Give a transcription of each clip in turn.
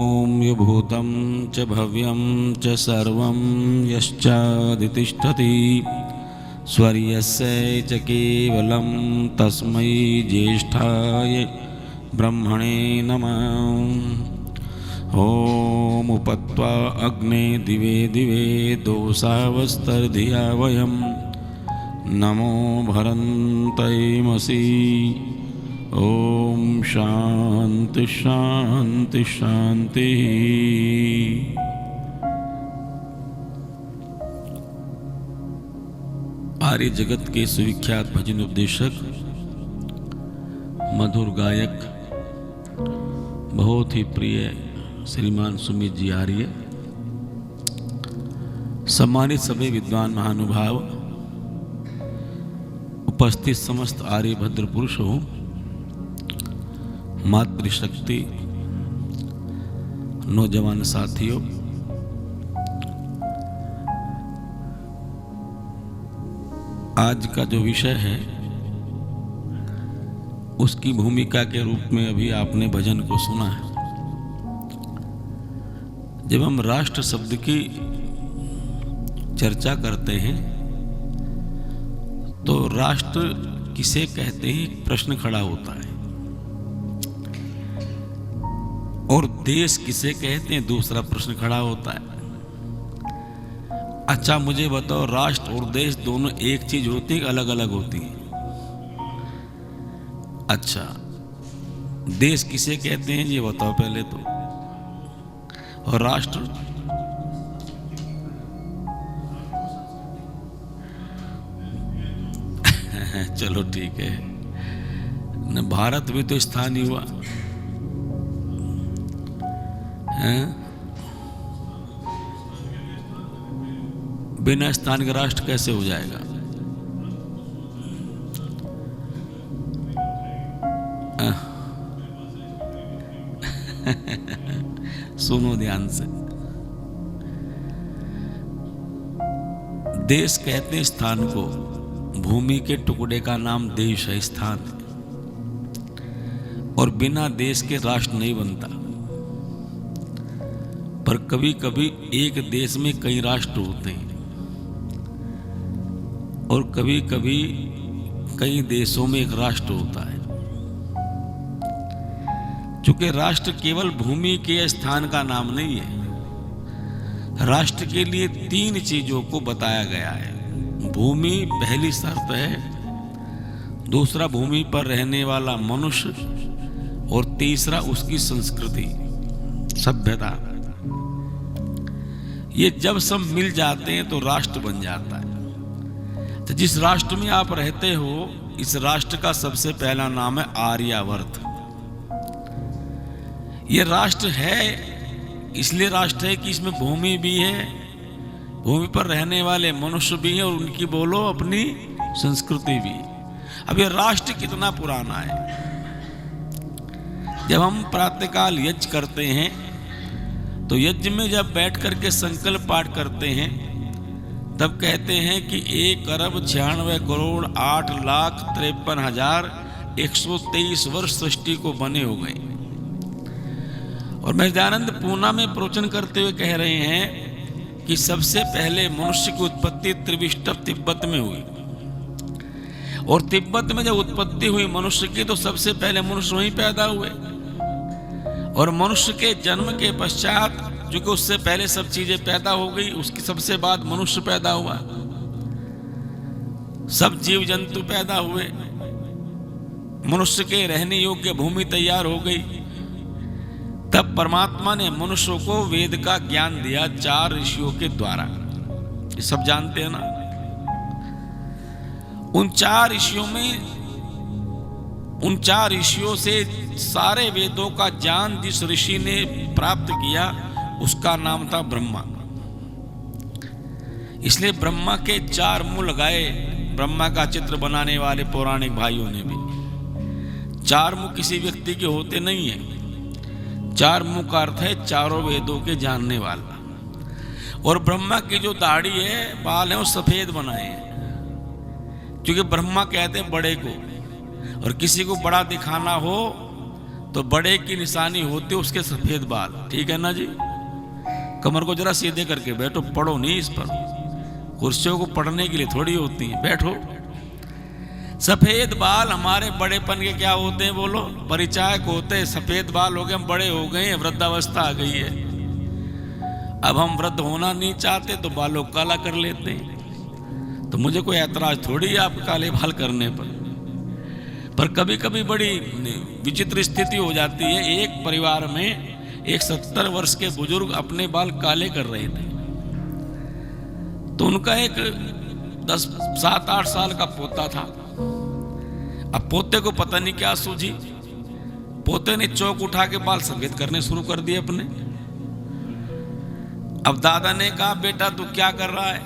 ॐ यभूतं च भव्यं च सर्वं यश्चादितिष्ठति स्वर्यस्य च केवलं तस्मै ज्येष्ठाय ब्रह्मणे नमः। ॐ उपत्वा अग्ने दिवे दिवे दोषावस्तर्धिया वयं नमो भरन्तैमसि। ओम शांति शांति शांति। आर्य जगत के सुविख्यात भजन उपदेशक, मधुर गायक, बहुत ही प्रिय श्रीमान सुमित जी आर्य, सम्मानित सभी विद्वान महानुभाव, उपस्थित समस्त आर्य भद्र पुरुषों, मातृशक्ति, नौजवान साथियों, आज का जो विषय है उसकी भूमिका के रूप में अभी आपने भजन को सुना है। जब हम राष्ट्र शब्द की चर्चा करते हैं तो राष्ट्र किसे कहते हैं, एक प्रश्न खड़ा होता है, और देश किसे कहते हैं, दूसरा प्रश्न खड़ा होता है। अच्छा मुझे बताओ, राष्ट्र और देश दोनों एक चीज होती है, अलग अलग होती है? अच्छा, देश किसे कहते हैं ये बताओ पहले तो, और राष्ट्र? चलो ठीक है, न भारत भी तो स्थान ही हुआ है? बिना स्थान के राष्ट्र कैसे हो जाएगा? सुनो ध्यान से, देश कहते हैं स्थान को, भूमि के टुकड़े का नाम देश है, स्थान, और बिना देश के राष्ट्र नहीं बनता। पर कभी कभी एक देश में कई राष्ट्र होते हैं और कभी कभी कई देशों में एक राष्ट्र होता है। क्योंकि राष्ट्र केवल भूमि के स्थान का नाम नहीं है, राष्ट्र के लिए तीन चीजों को बताया गया है। भूमि पहली शर्त है, दूसरा भूमि पर रहने वाला मनुष्य, और तीसरा उसकी संस्कृति, सभ्यता। ये जब सब मिल जाते हैं तो राष्ट्र बन जाता है। तो जिस राष्ट्र में आप रहते हो, इस राष्ट्र का सबसे पहला नाम है आर्यावर्त। ये राष्ट्र है इसलिए राष्ट्र है कि इसमें भूमि भी है, भूमि पर रहने वाले मनुष्य भी हैं, और उनकी बोलो अपनी संस्कृति भी। अब ये राष्ट्र कितना पुराना है। जब हम प्रातःकाल यज्ञ करते हैं तो यज्ञ में जब बैठ करके संकल्प पाठ करते हैं तब कहते हैं कि 1,96,08,53,123 वर्ष सृष्टि को बने हो गए। और महजानंद पूना में प्रवचन करते हुए कह रहे हैं कि सबसे पहले मनुष्य की उत्पत्ति त्रिविष्टप तिब्बत में हुई, और तिब्बत में जब उत्पत्ति हुई मनुष्य की तो सबसे पहले मनुष्य वहीं पैदा हुए, और मनुष्य के जन्म के पश्चात, जो कि उससे पहले सब चीजें पैदा हो गई, उसकी सबसे बाद मनुष्य पैदा हुआ, सब जीव जंतु पैदा हुए, मनुष्य के रहने योग्य भूमि तैयार हो गई। तब परमात्मा ने मनुष्यों को वेद का ज्ञान दिया 4 ऋषियों के द्वारा। ये सब जानते हैं ना। उन 4 ऋषियों से सारे वेदों का ज्ञान जिस ऋषि ने प्राप्त किया उसका नाम था ब्रह्मा। इसलिए ब्रह्मा के 4 मुंह लगाए ब्रह्मा का चित्र बनाने वाले पौराणिक भाइयों ने भी। 4 मुंह किसी व्यक्ति के होते नहीं है। 4 मुंह का अर्थ है चारों वेदों के जानने वाला। और ब्रह्मा की जो दाढ़ी है, बाल है, वो सफेद बनाए हैं, क्योंकि ब्रह्मा कहते हैं बड़े को, और किसी को बड़ा दिखाना हो तो बड़े की निशानी होती है उसके सफेद बाल। ठीक है ना जी? कमर को जरा सीधे करके बैठो, पढ़ो नहीं इस पर। कुर्सियों को पढ़ने के लिए थोड़ी होती है, बैठो। सफेद बाल हमारे बड़ेपन के क्या होते हैं बोलो? परिचायक होते हैं। सफेद बाल हो गए, हम बड़े हो गए हैं, वृद्धावस्था आ गई है। अब हम वृद्ध होना नहीं चाहते तो बालों को काला कर लेते हैं। तो मुझे कोई ऐतराज थोड़ी है आप काले बाल करने पर कभी कभी बड़ी विचित्र स्थिति हो जाती है। एक परिवार में एक 70 वर्ष के बुजुर्ग अपने बाल काले कर रहे थे। तो उनका एक 7-8 साल का पोता था। अब पोते को पता नहीं क्या सूझी, पोते ने चौक उठा के बाल सफेद करने शुरू कर दिए अपने। अब दादा ने कहा, बेटा तू क्या कर रहा है?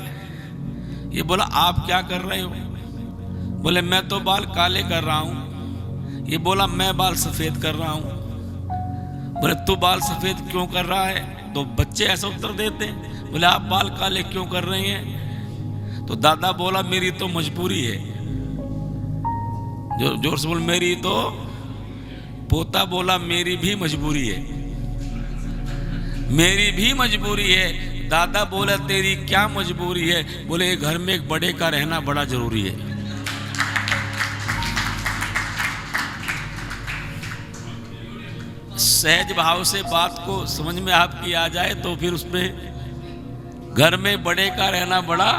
ये बोला, आप क्या कर रहे हो? बोले, मैं तो बाल काले कर रहा हूं। ये बोला, मैं बाल सफेद कर रहा हूं। बोले, तू बाल सफेद क्यों कर रहा है? तो बच्चे ऐसा उत्तर देते हैं। बोले, आप बाल काले क्यों कर रहे हैं? तो दादा बोला, मेरी तो मजबूरी है। जोर से बोल, मेरी तो। पोता बोला, मेरी भी मजबूरी है, मेरी भी मजबूरी है। दादा बोला, तेरी क्या मजबूरी है? बोले, घर में एक बड़े का रहना बड़ा जरूरी है। सहज भाव से बात को समझ में आपकी आ जाए तो फिर उसमें घर में बड़े का रहना बड़ा,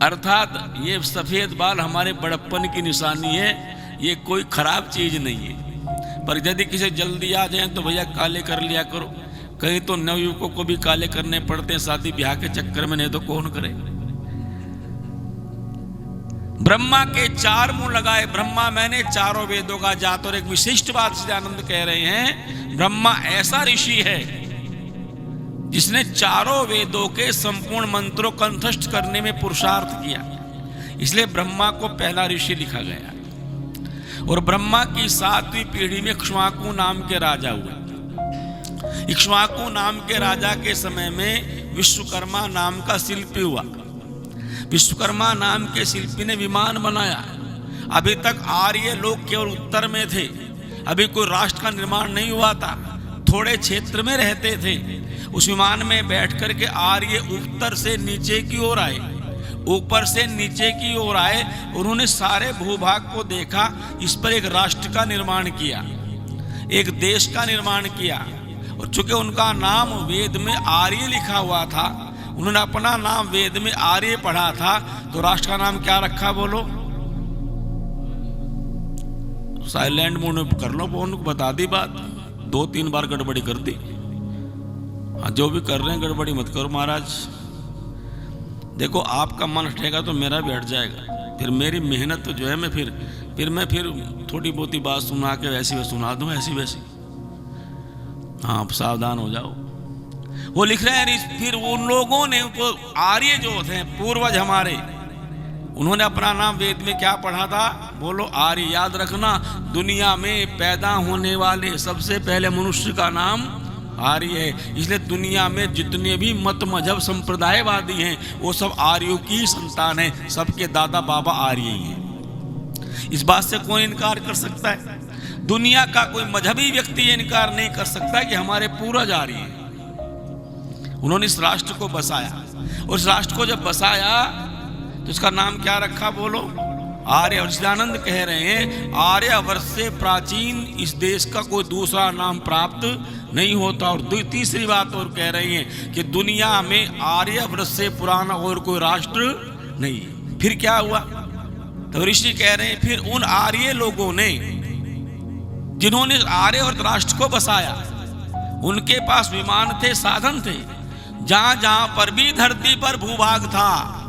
अर्थात ये सफेद बाल हमारे बड़प्पन की निशानी है। ये कोई खराब चीज नहीं है। पर यदि किसी जल्दी आ जाए तो भैया काले कर लिया करो। कहीं तो नवयुवकों को भी काले करने पड़ते हैं शादी ब्याह के चक्कर में, नहीं तो कौन करे। ब्रह्मा के 4 मुंह लगाए। ब्रह्मा मैंने चारों वेदों का जात। और एक विशिष्ट बात सच्चिदानंद कह रहे हैं, ब्रह्मा ऐसा ऋषि है जिसने चारों वेदों के संपूर्ण मंत्रों कंठस्थ करने में पुरुषार्थ किया। इसलिए ब्रह्मा को पहला ऋषि लिखा गया। और ब्रह्मा की 7वीं पीढ़ी में इक्ष्वाकु नाम के राजा हुए। इक्ष्वाकु नाम के राजा के समय में विश्वकर्मा नाम का शिल्पी हुआ। विश्वकर्मा नाम के शिल्पी ने विमान बनाया। अभी तक आर्य लोग केवल उत्तर में थे, अभी कोई राष्ट्र का निर्माण नहीं हुआ था, थोड़े क्षेत्र में रहते थे। उस विमान में बैठ करके आर्य उत्तर से नीचे की ओर आए, ऊपर से नीचे की ओर आए। उन्होंने सारे भूभाग को देखा, इस पर एक राष्ट्र का निर्माण किया, एक देश का निर्माण किया। और चूंकि उनका नाम वेद में आर्य लिखा हुआ था, उन्होंने अपना नाम वेद में आर्य पढ़ा था, तो राष्ट्र का नाम क्या रखा बोलो? साइलेंट मोड में कर लो, उनको बता दी बात। 2-3 बार गड़बड़ी कर दी। हाँ, जो भी कर रहे हैं गड़बड़ी मत करो महाराज। देखो, आपका मन हटेगा तो मेरा भी हट जाएगा। फिर मेरी मेहनत तो जो है मैं फिर थोड़ी बहुत ही बात सुना के वैसी सुना दूं, ऐसी वैसी। हाँ, आप सावधान हो जाओ। वो लिख रहे हैं, फिर उन लोगों ने वो आर्य जो थे पूर्वज हमारे, उन्होंने अपना नाम वेद में क्या पढ़ा था बोलो? आर्य। याद रखना, दुनिया में पैदा होने वाले सबसे पहले मनुष्य का नाम आर्य है। इसलिए दुनिया में जितने भी मत मजहब संप्रदायवादी हैं वो सब आर्यों की संतान है। सबके दादा बाबा आर्य ही हैं। इस बात से कौन इनकार कर सकता है? दुनिया का कोई मजहबी व्यक्ति इनकार नहीं कर सकता कि हमारे पूर्वज आर्य हैं। उन्होंने इस राष्ट्र को बसाया, और इस राष्ट्र को जब बसाया तो इसका नाम क्या रखा बोलो? आर्य। और सच्चिदानंद कह रहे हैं, आर्यवर्त से प्राचीन इस देश का कोई दूसरा नाम प्राप्त नहीं होता। और तीसरी बात और कह रही हैं कि दुनिया में आर्यवर्त से पुराना और कोई राष्ट्र नहीं। फिर क्या हुआ? तो ऋषि कह रहे हैं, फिर उन आर्य लोगों ने जिन्होंने आर्यवर्त राष्ट्र को बसाया, उनके पास विमान थे, साधन थे। जहां जहां पर भी धरती पर भूभाग था,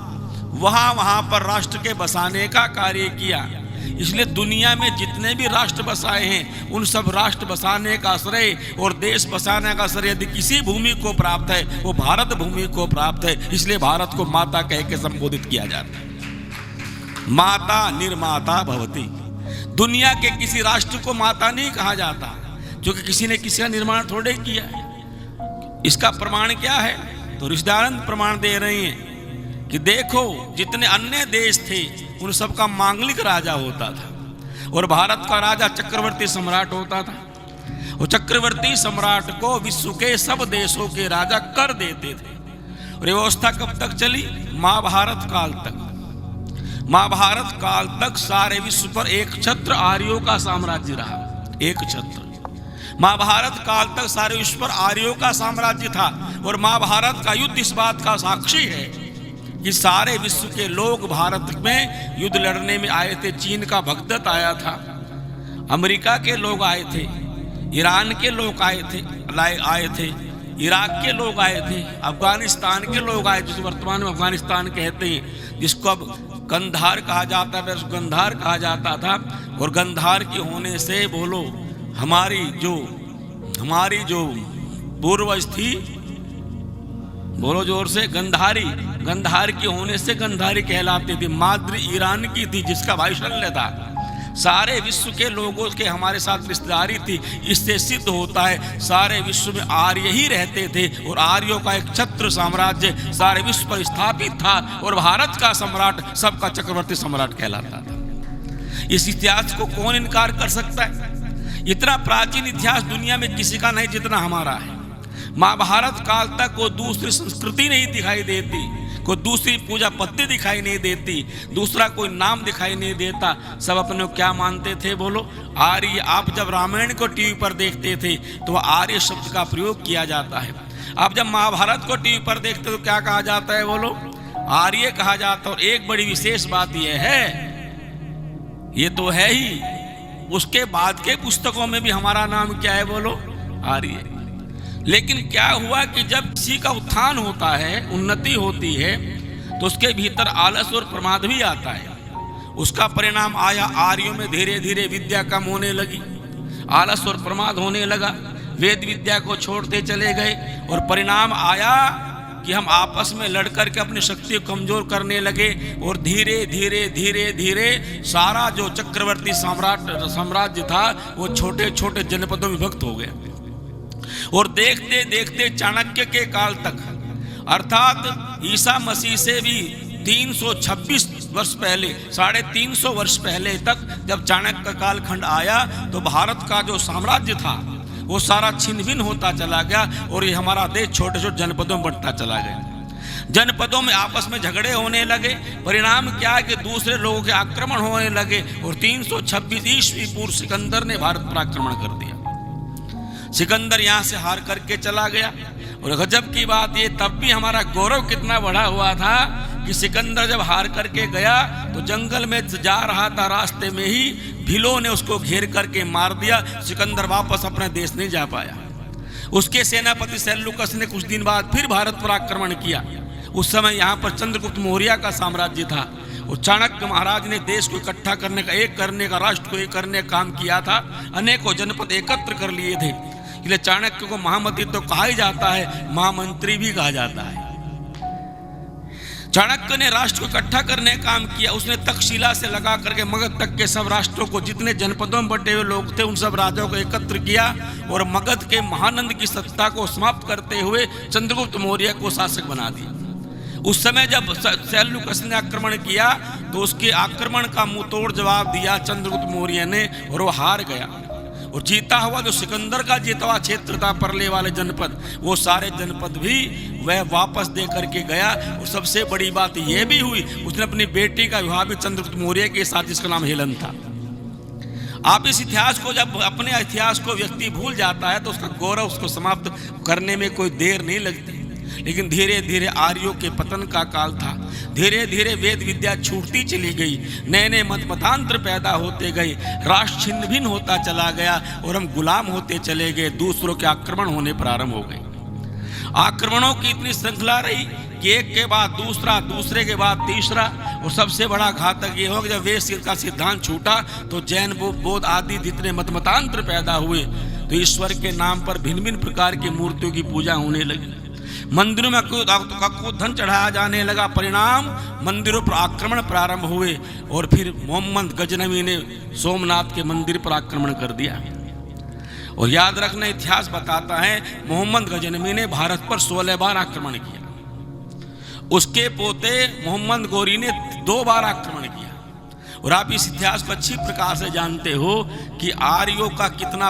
वहां वहां पर राष्ट्र के बसाने का कार्य किया। इसलिए दुनिया में जितने भी राष्ट्र बसाए हैं, उन सब राष्ट्र बसाने का श्रेय और देश बसाने का श्रेय यदि किसी भूमि को प्राप्त है, वो भारत भूमि को प्राप्त है। इसलिए भारत को माता कह के संबोधित किया जाता है। माता निर्माता भवति। दुनिया के किसी राष्ट्र को माता नहीं कहा जाता, क्योंकि किसी ने किसी का निर्माण थोड़े किया है। इसका प्रमाण क्या है? तो ऋषिदानंद प्रमाण दे रहे हैं कि देखो, जितने अन्य देश थे उन सबका मांगलिक राजा होता था। और भारत का राजा चक्रवर्ती सम्राट होता था। वो चक्रवर्ती सम्राट को विश्व के सब देशों के राजा कर देते थे। और व्यवस्था कब तक चली? महाभारत काल तक। महाभारत काल तक सारे विश्व पर एक छत्र आर्यों का साम्राज्य रहा, एक छत्र। महाभारत काल तक सारे विश्व पर आर्यों का साम्राज्य था। और महाभारत का युद्ध इस बात का साक्षी है कि सारे विश्व के लोग भारत में युद्ध लड़ने में आए थे। चीन का भगदत्त आया था, अमेरिका के लोग आए थे, ईरान के लोग आए थे, इराक के लोग आए थे, अफगानिस्तान के लोग आए, जिसे वर्तमान में अफगानिस्तान कहते हैं, जिसको अब गंधार कहा जाता है, गंधार कहा जाता था। और गंधार के होने से बोलो हमारी जो पूर्वज थी, बोलो जोर से, गंधार के होने से गंधारी कहलाती थी। माद्री ईरान की थी, जिसका भाई शल्य था। सारे विश्व के लोगों के हमारे साथ रिश्तेदारी थी। इससे सिद्ध होता है सारे विश्व में आर्य ही रहते थे और आर्यों का एक छत्र साम्राज्य सारे विश्व पर स्थापित था। और भारत का सम्राट सबका चक्रवर्ती सम्राट कहलाता था। इस इतिहास को कौन इनकार कर सकता है? इतना प्राचीन इतिहास दुनिया में किसी का नहीं जितना हमारा है। महाभारत काल तक कोई दूसरी संस्कृति नहीं दिखाई देती, कोई दूसरी पूजा पद्धति दिखाई नहीं देती, दूसरा कोई नाम दिखाई नहीं देता। सब अपने को क्या मानते थे? बोलो आर्य। आप जब रामायण को टीवी पर देखते थे तो आर्य शब्द का प्रयोग किया जाता है। आप जब महाभारत को टीवी पर देखते तो क्या कहा जाता है? बोलो आर्य कहा जाता है। और एक बड़ी विशेष बात यह है, ये तो है ही, उसके बाद के पुस्तकों में भी हमारा नाम क्या है? बोलो आर्य। लेकिन क्या हुआ कि जब किसी का उत्थान होता है, उन्नति होती है, तो उसके भीतर आलस और प्रमाद भी आता है। उसका परिणाम आया आर्यों में धीरे धीरे विद्या कम होने लगी, आलस और प्रमाद होने लगा, वेद विद्या को छोड़ते चले गए। और परिणाम आया कि हम आपस में लड़ करके अपनी शक्ति को कमजोर करने लगे। और धीरे धीरे धीरे धीरे सारा जो चक्रवर्ती साम्राज्य था वो छोटे छोटे जनपदों में विभक्त हो गया। और देखते देखते चाणक्य के काल तक, अर्थात ईसा मसीह से भी 326 वर्ष पहले, 350 वर्ष पहले तक जब चाणक्य का कालखंड आया तो भारत का जो साम्राज्य था वो सारा छिन्न भिन्न होता चला गया। और ये हमारा देश छोटे छोटे जनपदों में बढ़ता चला गया। जनपदों में आपस में झगड़े होने लगे। परिणाम क्या है कि दूसरे लोगों के आक्रमण होने लगे। और 326 ईस्वी पूर्व सिकंदर ने भारत पर आक्रमण कर दिया। सिकंदर यहाँ से हार करके चला गया। और गजब की बात ये, तब भी हमारा गौरव कितना बढ़ा हुआ था कि सिकंदर जब हार करके गया तो जंगल में जा रहा था, रास्ते में ही भीलों ने उसको घेर करके मार दिया। सिकंदर वापस अपने देश नहीं जा पाया। उसके सेनापति सेल्यूकस ने कुछ दिन बाद फिर भारत पर आक्रमण किया। उस समय यहाँ पर चंद्रगुप्त मौर्य का साम्राज्य था। और चाणक्य महाराज ने देश को इकट्ठा करने का, एक करने का, राष्ट्र को एक करने का काम किया था। अनेकों जनपद एकत्र कर लिए थे। इसलिए चाणक्य को महामती तो कहा ही जाता है, महामंत्री भी कहा जाता है। चाणक्य ने राष्ट्र को इकट्ठा करने का काम किया। उसने तक्षशिला से लगा करके मगध तक के सब राष्ट्रों को, जितने जनपदों में बटे हुए लोग थे, उन सब राजाओं को एकत्र किया और मगध के महानंद की सत्ता को समाप्त करते हुए चंद्रगुप्त मौर्य को शासक बना दिया। उस समय जब सेल्यूकस ने आक्रमण किया तो उसके आक्रमण का मुंहतोड़ जवाब दिया चंद्रगुप्त मौर्य ने और वो हार गया। और जीता हुआ जो सिकंदर का जीता हुआ क्षेत्र था, परले वाले जनपद, वो सारे जनपद भी वह वापस दे करके गया। और सबसे बड़ी बात यह भी हुई, उसने अपनी बेटी का विवाह भी चंद्रगुप्त मौर्य के साथ, जिसका नाम हेलन था। आप इस इतिहास को, जब अपने इतिहास को व्यक्ति भूल जाता है तो उसका गौरव, उसको समाप्त करने में कोई देर नहीं लगती। लेकिन धीरे धीरे आर्यों के पतन का काल था। धीरे धीरे वेद विद्या छूटती चली गई, नए नए मतांतर पैदा होते गए, राष्ट्र छिन्न भिन्न होता चला गया और हम गुलाम होते चले गए। दूसरों के आक्रमण होने प्रारंभ हो गए। आक्रमणों की इतनी श्रृंखला रही कि एक के बाद दूसरा, दूसरे के बाद तीसरा। और सबसे बड़ा घातक ये हो कि जब वेद का सिद्धांत छूटा तो जैन, बौद्ध आदि जितने मतांतर पैदा हुए तो ईश्वर के नाम पर भिन्न भिन्न प्रकार की मूर्तियों की पूजा होने लगी। मंदिरों में धन चढ़ाया जाने लगा। परिणाम, मंदिरों पर आक्रमण प्रारंभ हुए। और फिर मोहम्मद गजनवी ने सोमनाथ के मंदिर पर आक्रमण कर दिया। और याद रखना, इतिहास बताता है मोहम्मद गजनवी ने भारत पर 16 बार आक्रमण किया। उसके पोते मोहम्मद गोरी ने 2 बार आक्रमण किया। और आप इस इतिहास को अच्छी प्रकार से जानते हो कि आर्यों का कितना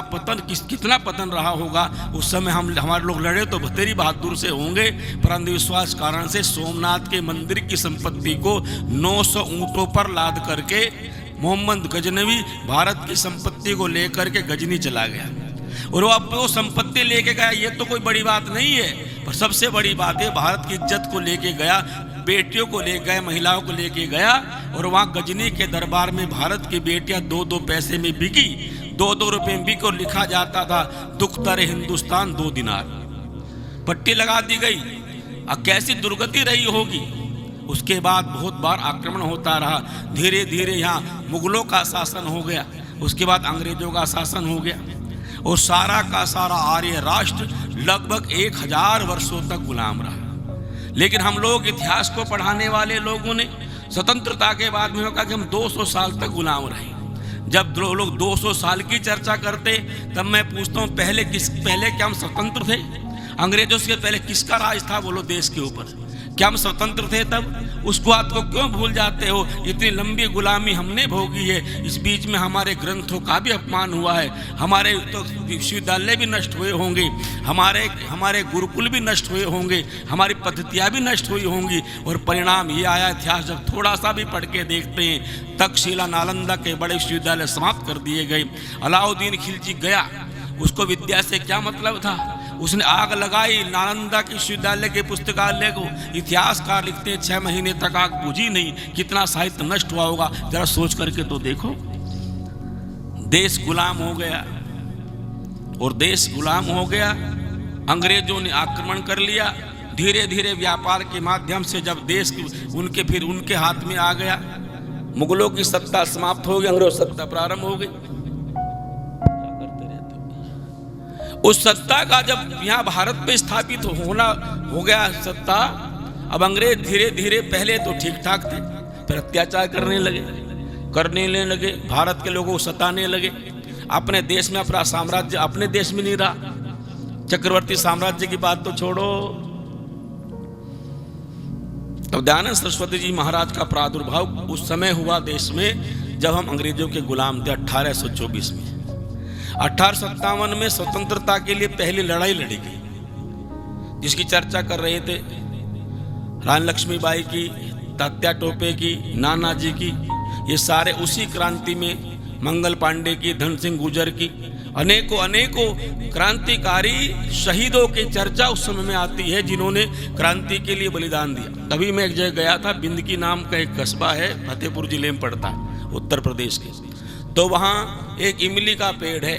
पतन रहा होगा। उस समय हमारे लोग लड़े तो बतेरी बहादुर से होंगे, पर अंधविश्वास कारण से सोमनाथ के मंदिर की संपत्ति को 900 ऊंटों पर लाद करके मोहम्मद गजनवी भारत की संपत्ति को लेकर के गजनी चला गया। और वो संपत्ति लेके गया, ये तो कोई बड़ी बात नहीं है, पर सबसे बड़ी बात है भारत की इज्जत को लेके गया, बेटियों को ले गए, महिलाओं को लेके गया। और वहाँ गजनी के दरबार में भारत की बेटियां 2-2 पैसे में बिकी, 2-2 रुपए में बिकी, और लिखा जाता था दुख तरे हिंदुस्तान 2 दिनार। पट्टी लगा दी गई। अब कैसी दुर्गति रही होगी। उसके बाद बहुत बार आक्रमण होता रहा, धीरे धीरे यहाँ मुगलों का शासन हो गया, उसके बाद अंग्रेजों का शासन हो गया, और सारा का सारा आर्य राष्ट्र लगभग 1000 वर्षों तक गुलाम रहा। लेकिन हम लोग इतिहास को पढ़ाने वाले लोगों ने स्वतंत्रता के बाद में कहा कि हम 200 साल तक गुलाम रहे। जब लोग 200 साल की चर्चा करते, तब मैं पूछता हूँ पहले क्या हम स्वतंत्र थे? अंग्रेजों से पहले किसका राज था? बोलो देश के ऊपर। क्या हम स्वतंत्र थे तब? उसको आपको क्यों भूल जाते हो? इतनी लंबी गुलामी हमने भोगी है। इस बीच में हमारे ग्रंथों का भी अपमान हुआ है, हमारे तो विश्वविद्यालय भी नष्ट हुए होंगे, हमारे गुरुकुल भी नष्ट हुए होंगे, हमारी पद्धतियाँ भी नष्ट हुई होंगी। और परिणाम ये आया, इतिहास जब थोड़ा सा भी पढ़ के देखते हैं, तक्षशिला नालंदा के बड़े विश्वविद्यालय समाप्त कर दिए गए। अलाउद्दीन खिलजी गया, उसको विद्या से क्या मतलब था? उसने आग लगाई नालंदा के विश्वविद्यालय के पुस्तकालय को। इतिहासकार लिखते हैं 6 महीने तक आग बुझी नहीं। कितना साहित्य नष्ट हुआ होगा, जरा सोच करके तो देखो। देश गुलाम हो गया, और देश गुलाम हो गया, अंग्रेजों ने आक्रमण कर लिया। धीरे धीरे व्यापार के माध्यम से जब देश उनके हाथ में आ गया, मुगलों की सत्ता समाप्त हो गई, अंग्रेजों की सत्ता प्रारंभ हो गई। उस सत्ता का जब यहाँ भारत पे स्थापित हो गया सत्ता, अब अंग्रेज धीरे धीरे, पहले तो ठीक ठाक थे, फिर अत्याचार करने लगे, भारत के लोगों को सताने लगे। अपने देश में अपना साम्राज्य अपने देश में नहीं रहा। चक्रवर्ती साम्राज्य की बात तो छोड़ो। तब दयानंद सरस्वती जी महाराज का प्रादुर्भाव उस समय हुआ देश में, जब हम अंग्रेजों के गुलाम थे 1824 में। 1857 में स्वतंत्रता के लिए पहली लड़ाई लड़ी गई, जिसकी चर्चा कर रहे थे रानी लक्ष्मीबाई की, तात्या टोपे की, नानाजी की। ये सारे उसी क्रांति में, मंगल पांडे की, धन सिंह गुर्जर की, अनेकों क्रांतिकारी शहीदों की चर्चा उस समय में आती है, जिन्होंने क्रांति के लिए बलिदान दिया। तभी मैं एक जगह गया था, बिंदकी नाम का एक कस्बा है, फतेहपुर जिले में पड़ता है, उत्तर प्रदेश के। तो वहाँ एक इमली का पेड़ है,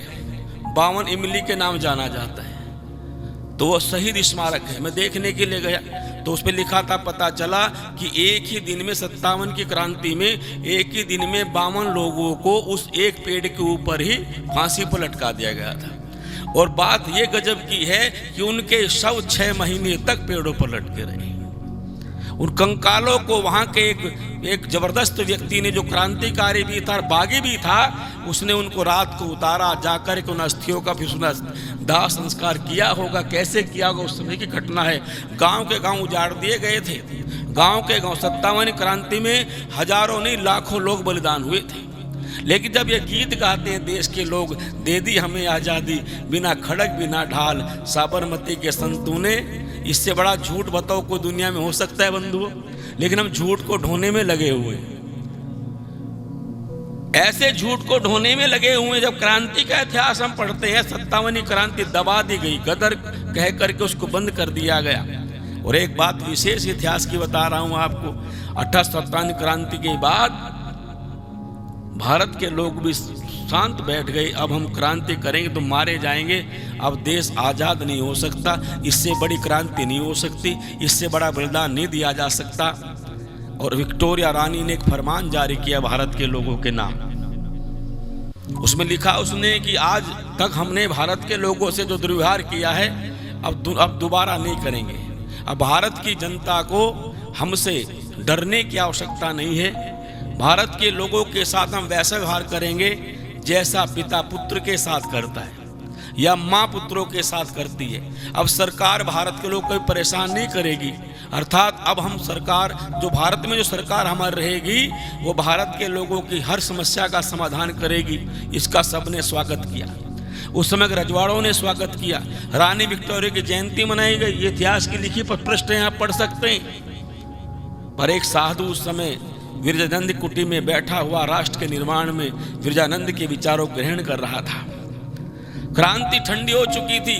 52 इमली के नाम जाना जाता है। तो वो शहीद स्मारक है, मैं देखने के लिए गया, तो उस पर लिखा था, पता चला कि एक ही दिन में 57 की क्रांति में एक ही दिन में 52 लोगों को उस एक पेड़ के ऊपर ही फांसी पर लटका दिया गया था। और बात ये गजब की है कि उनके शव 6 महीने तक पेड़ों पर लटके रहे। उन कंकालों को वहाँ के एक जबरदस्त व्यक्ति ने, जो क्रांतिकारी भी था, बागी भी था, उसने उनको रात को उतारा, जाकर के उन अस्थियों का फिर दाह संस्कार किया होगा। कैसे किया होगा, उस समय की घटना है। गांव के गांव उजाड़ दिए गए थे। गांव के गांव 57 क्रांति में हजारों नहीं लाखों लोग बलिदान हुए थे। लेकिन जब ये गीत गाते हैं देश के लोग, दे दी हमें आज़ादी, बिना खड़क बिना ढाल, साबरमती के संतों ने, इससे बड़ा झूठ बताओ कोई दुनिया में हो सकता है बंधुओं? लेकिन हम झूठ को ढोने में लगे हुए, ऐसे झूठ को ढोने में लगे हुए। जब क्रांति का इतिहास हम पढ़ते हैं, 57वीं क्रांति दबा दी गई, गदर कह करके उसको बंद कर दिया गया। और एक बात विशेष इतिहास की बता रहा हूं आपको, 1857 क्रांति के बाद भारत के लोग भी शांत बैठ गए। अब हम क्रांति करेंगे तो मारे जाएंगे, अब देश आज़ाद नहीं हो सकता, इससे बड़ी क्रांति नहीं हो सकती, इससे बड़ा बलिदान नहीं दिया जा सकता। और विक्टोरिया रानी ने एक फरमान जारी किया भारत के लोगों के नाम। उसमें लिखा उसने कि आज तक हमने भारत के लोगों से जो दुर्व्यवहार किया है, अब दोबारा नहीं करेंगे। अब भारत की जनता को हमसे डरने की आवश्यकता नहीं है। भारत के लोगों के साथ हम वैसा व्यवहार करेंगे जैसा पिता पुत्र के साथ करता है या माँ पुत्रों के साथ करती है। अब सरकार भारत के लोग कोई परेशान नहीं करेगी, अर्थात अब हम सरकार, जो भारत में जो सरकार हमारी रहेगी, वो भारत के लोगों की हर समस्या का समाधान करेगी। इसका सबने स्वागत किया। उस समय रजवाड़ों ने स्वागत किया। रानी विक्टोरिया की जयंती मनाई गई। ये इतिहास की लिखी पृष्ठ हैं, आप पढ़ सकते हैं। पर एक साधु उस समय विरजानंद कुटी में बैठा हुआ राष्ट्र के निर्माण में विरजानंद के विचारों को ग्रहण कर रहा था। क्रांति ठंडी हो चुकी थी।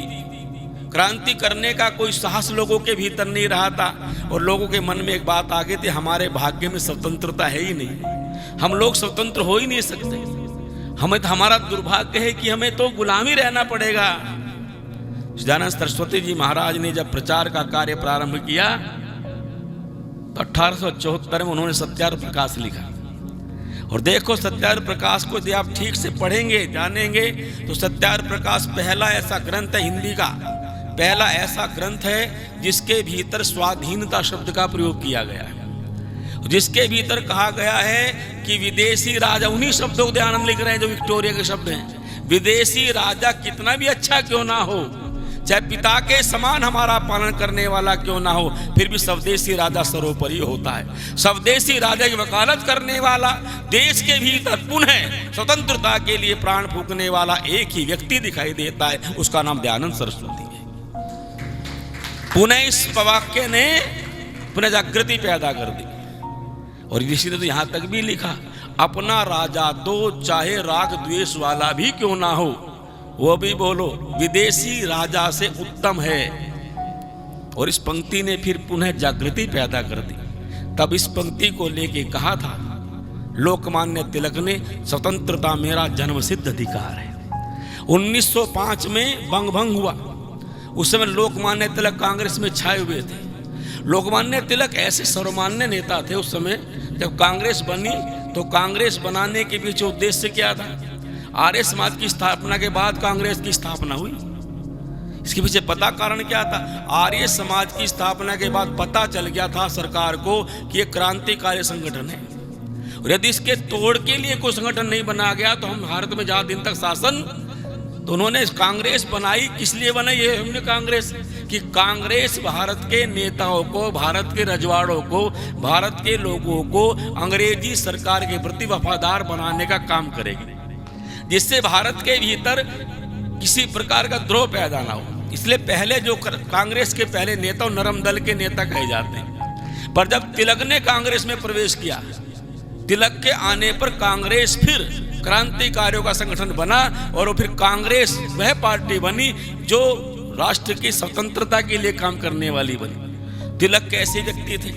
क्रांति करने का कोई साहस लोगों के भीतर नहीं रहा था, और लोगों के मन में एक बात आ गई थी, हमारे भाग्य में स्वतंत्रता है ही नहीं, हम लोग स्वतंत्र हो ही नहीं सकते, हमें तो हमारा दुर्भाग्य है कि हमें तो गुलामी रहना पड़ेगा। सच्चिदानंद सरस्वती जी महाराज ने जब प्रचार का कार्य प्रारंभ किया तो 1874 में उन्होंने सत्याग्रह प्रकाश लिखा। और देखो, सत्याग्रह प्रकाश को यदि आप ठीक से पढ़ेंगे, जानेंगे, तो सत्याग्रह प्रकाश पहला ऐसा ग्रंथ है, हिंदी का पहला ऐसा ग्रंथ है जिसके भीतर स्वाधीनता शब्द का प्रयोग किया गया है, जिसके भीतर कहा गया है कि विदेशी राजा, उन्हीं शब्दों को दयानंद लिख रहे हैं जो विक्टोरिया के शब्द हैं, विदेशी राजा कितना भी अच्छा क्यों ना हो, चाहे पिता के समान हमारा पालन करने वाला क्यों ना हो, फिर भी स्वदेशी राजा सर्वोपरि होता है। स्वदेशी राजा की वकालत करने वाला, देश के भीतर पुनः स्वतंत्रता के लिए प्राण फूंकने वाला एक ही व्यक्ति दिखाई देता है, उसका नाम दयानंद सरस्वती है। पुनः इस वाक्य ने पुनः जागृति पैदा कर दी। और ऋषि ने तो यहां तक भी लिखा, अपना राजा तो चाहे राग द्वेष वाला भी क्यों ना हो, वो भी बोलो विदेशी राजा से उत्तम है। और इस पंक्ति ने फिर पुनः जागृति पैदा कर दी। तब इस पंक्ति को लेके कहा था लोकमान्य तिलक ने, स्वतंत्रता मेरा जन्मसिद्ध अधिकार है। 1905 में बंगभंग हुआ। उस समय लोकमान्य तिलक कांग्रेस में छाए हुए थे। लोकमान्य तिलक ऐसे सर्वमान्य नेता थे उस समय। जब कांग्रेस बनी तो कांग्रेस बनाने के पीछे उद्देश्य क्या था? आर्य समाज की स्थापना के बाद कांग्रेस की स्थापना हुई। इसके पीछे पता कारण क्या था? आर्य समाज की स्थापना के बाद पता चल गया था सरकार को कि यह क्रांतिकारी संगठन है, और यदि इसके तोड़ के लिए कोई संगठन नहीं बना गया तो हम भारत में ज्यादा दिन तक शासन। तो उन्होंने कांग्रेस बनाई। किस लिए बनाई? ये हमने कांग्रेस कि कांग्रेस भारत के नेताओं को, भारत के रजवाड़ों को, भारत के लोगों को अंग्रेजी सरकार के प्रति वफादार बनाने का काम करेगी, जिससे भारत के भीतर किसी प्रकार का द्रोह पैदा ना हो। इसलिए पहले जो कांग्रेस के पहले नेता नरम दल के नेता कहे जाते हैं। पर जब तिलक ने कांग्रेस में प्रवेश किया, तिलक के आने पर कांग्रेस फिर क्रांतिकारियों का संगठन बना, और फिर कांग्रेस वह पार्टी बनी जो राष्ट्र की स्वतंत्रता के लिए काम करने वाली बनी। तिलक कैसे व्यक्ति थे?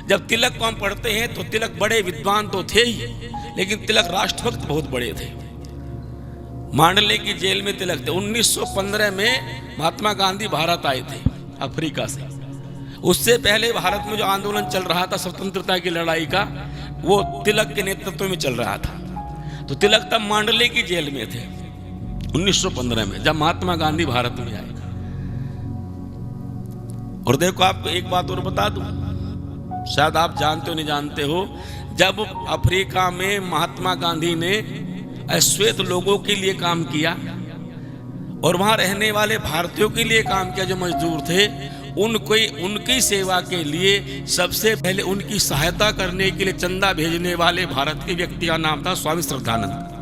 जब तिलक को हम पढ़ते हैं तो तिलक बड़े विद्वान तो थे ही, लेकिन तिलक राष्ट्रभक्त बहुत बड़े थे। मांडले की जेल में तिलक थे। 1915 में महात्मा गांधी भारत आए थे अफ्रीका से। उससे पहले भारत में जो आंदोलन चल रहा था स्वतंत्रता की लड़ाई का, वो तिलक के नेतृत्व में चल रहा था। तो तिलक तब मांडले की जेल में थे 1915 में, जब महात्मा गांधी भारत में आए। और देखो, आपको एक बात और बता दूं, शायद आप जानते हो नहीं जानते हो, जब अफ्रीका में महात्मा गांधी ने अश्वेत लोगों के लिए काम किया और वहां रहने वाले भारतीयों के लिए काम किया जो मजदूर थे, उनकी सेवा के लिए सबसे पहले उनकी सहायता करने के लिए चंदा भेजने वाले भारत के व्यक्ति का नाम था स्वामी श्रद्धानंद।